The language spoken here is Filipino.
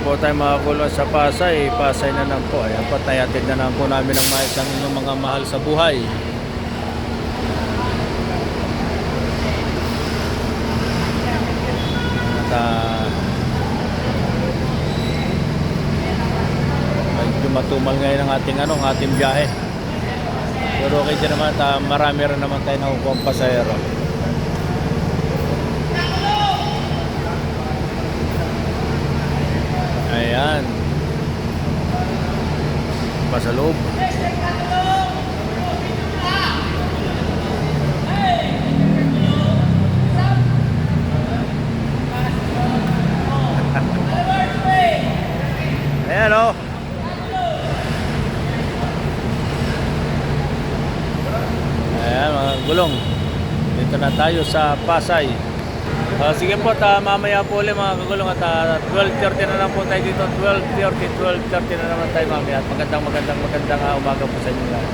Po tayo mga kulong sa Pasay. Pasay na lang po. Ayan po, tayatid na lang po namin ang mais ng inyong mga mahal sa buhay. At medyo matumal ngayon ang ating biyahe. Pero okay din naman, marami rin naman tayo nakukuha ang pasahero. Ayan. Pa sa loob. Ayan o. Ayan mga gulong. Dito na tayo sa Pasay. Sige po, mamaya po ulit mga kagulong at 12:30 na lang po tayo dito. 12:30 na naman tayo mamaya. At magandang umaga po sa inyo lahat.